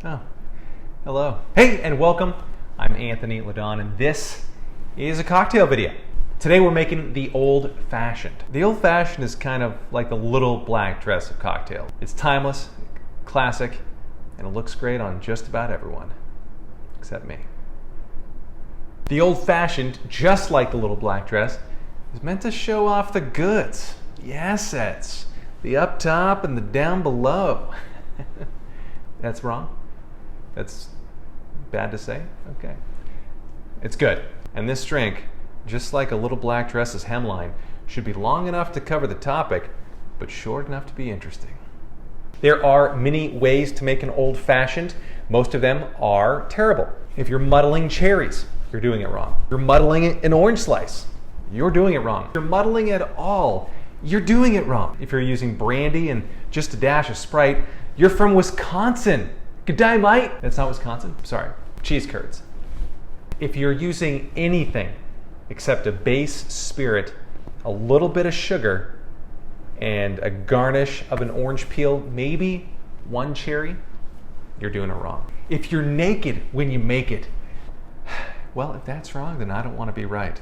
Oh, hello. Hey, and welcome. I'm Anthony LeDonne, and this is a cocktail video. Today we're making the Old Fashioned. The Old Fashioned is kind of like the little black dress of cocktail. It's timeless, classic, and it looks great on just about everyone, except me. The Old Fashioned, just like the little black dress, is meant to show off the goods, the assets, the up top and the down below. That's wrong? That's bad to say? Okay. It's good. And this drink, just like a little black dress's hemline, should be long enough to cover the topic, but short enough to be interesting. There are many ways to make an Old Fashioned. Most of them are terrible. If you're muddling cherries, you're doing it wrong. If you're muddling an orange slice, you're doing it wrong. If you're muddling at all, you're doing it wrong. If you're using brandy and just a dash of Sprite, you're from Wisconsin. Good day, mate. That's not Wisconsin. Sorry. Cheese curds. If you're using anything except a base spirit, a little bit of sugar, and a garnish of an orange peel, maybe one cherry, you're doing it wrong. If you're naked when you make it, well, if that's wrong, then I don't want to be right.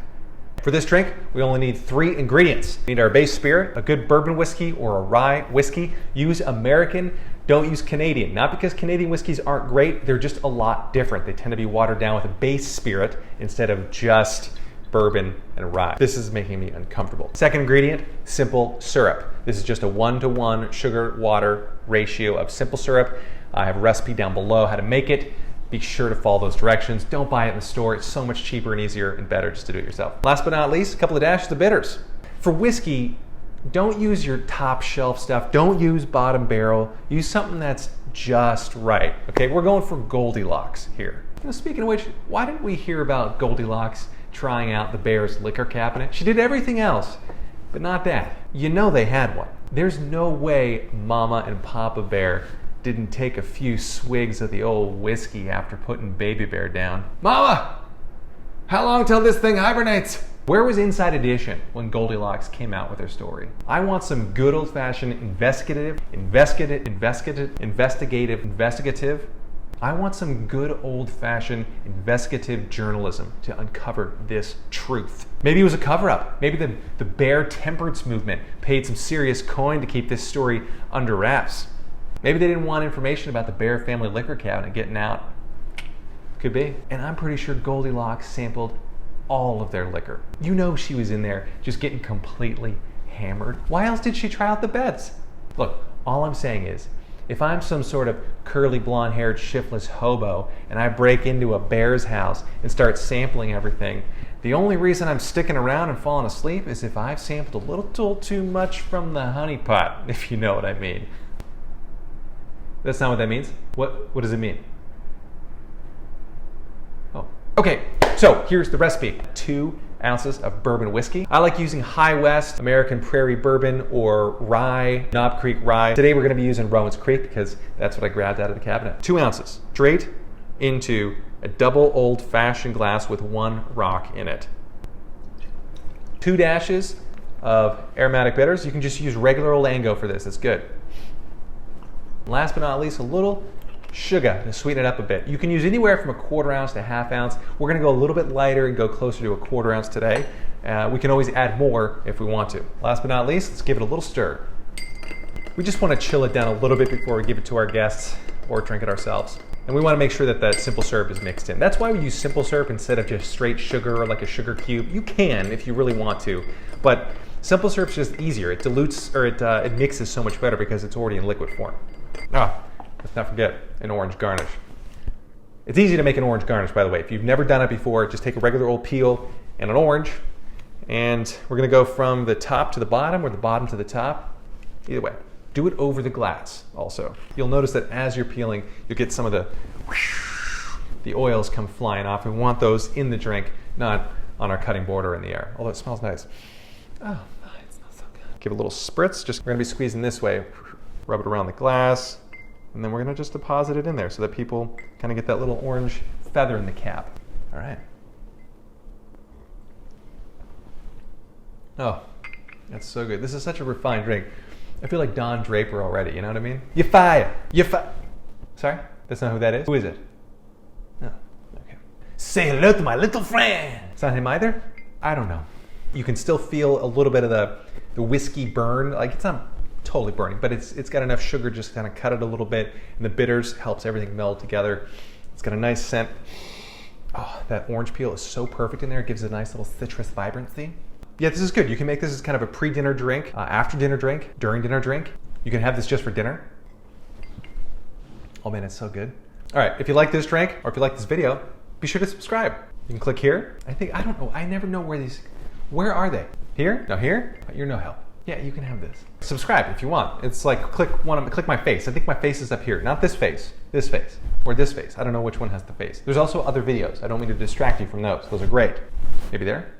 For this drink, we only need 3 ingredients. We need our base spirit, a good bourbon whiskey or a rye whiskey. Use American, don't use Canadian. Not because Canadian whiskeys aren't great, they're just a lot different. They tend to be watered down with a base spirit instead of just bourbon and rye. This is making me uncomfortable. Second ingredient, simple syrup. This is just a 1-to-1 sugar-water ratio of simple syrup. I have a recipe down below how to make it. Be sure to follow those directions. Don't buy it in the store. It's so much cheaper and easier and better just to do it yourself. Last but not least, a couple of dashes of bitters. For whiskey, don't use your top shelf stuff. Don't use bottom barrel. Use something that's just right. Okay, we're going for Goldilocks here. Speaking of which, why didn't we hear about Goldilocks trying out the Bear's liquor cabinet? She did everything else, but not that. You know they had one. There's no way Mama and Papa Bear didn't take a few swigs of the old whiskey after putting Baby Bear down. Mama, how long till this thing hibernates? Where was Inside Edition when Goldilocks came out with her story? I want some good old-fashioned investigative. I want some good old-fashioned investigative journalism to uncover this truth. Maybe it was a cover-up. Maybe the Bear Temperance movement paid some serious coin to keep this story under wraps. Maybe they didn't want information about the Bear family liquor cabinet getting out. Could be. And I'm pretty sure Goldilocks sampled all of their liquor. You know she was in there just getting completely hammered. Why else did she try out the beds? Look, all I'm saying is, if I'm some sort of curly blonde-haired shiftless hobo and I break into a bear's house and start sampling everything, the only reason I'm sticking around and falling asleep is if I've sampled a little too much from the honey pot, if you know what I mean. That's not what that means. What does it mean? Oh, okay. So here's the recipe. 2 ounces of bourbon whiskey. I like using High West, American Prairie Bourbon, or rye, Knob Creek rye. Today we're going to be using Rowan's Creek because that's what I grabbed out of the cabinet. 2 ounces straight into a double Old Fashioned glass with 1 rock in it. 2 dashes of aromatic bitters. You can just use regular old Ango for this. It's good. Last but not least, a little sugar to sweeten it up a bit. You can use anywhere from a 1/4 ounce to 1/2 ounce. We're going to go a little bit lighter and go closer to a 1/4 ounce today. We can always add more if we want to. Last but not least, let's give it a little stir. We just want to chill it down a little bit before we give it to our guests or drink it ourselves. And we want to make sure that that simple syrup is mixed in. That's why we use simple syrup instead of just straight sugar or like a sugar cube. You can if you really want to, but simple syrup's just easier. It dilutes or it mixes so much better because it's already in liquid form. Let's not forget an orange garnish. It's easy to make an orange garnish, by the way. If you've never done it before, just take a regular old peel and an orange, and we're going to go from the top to the bottom or the bottom to the top. Either way. Do it over the glass also. You'll notice that as you're peeling, you'll get some of the oils come flying off. We want those in the drink, not on our cutting board or in the air. Although it smells nice. Oh, it smells so good. Give it a little spritz. We're going to be squeezing this way. Rub it around the glass, and then we're going to just deposit it in there so that people kind of get that little orange feather in the cap. All right. Oh, that's so good. This is such a refined drink. I feel like Don Draper already, you know what I mean? You fire. Sorry? That's not who that is? Who is it? No. Okay. Say hello to my little friend. It's not him either? I don't know. You can still feel a little bit of the whiskey burn. Like, it's not totally burning, but it's got enough sugar just to kind of cut it a little bit. And the bitters helps everything meld together. It's got a nice scent. Oh, that orange peel is so perfect in there. It gives it a nice little citrus vibrancy. Yeah, this is good. You can make this as kind of a pre-dinner drink, after dinner drink, during dinner drink. You can have this just for dinner. Oh man, it's so good. All right, if you like this drink or if you like this video, be sure to subscribe. You can click here. I don't know, I never know where are they? Here? No, here? You're no help. Yeah, you can have this. Subscribe if you want. It's like click my face. I think my face is up here, not this face, or this face. I don't know which one has the face. There's also other videos. I don't mean to distract you from those. Those are great. Maybe there?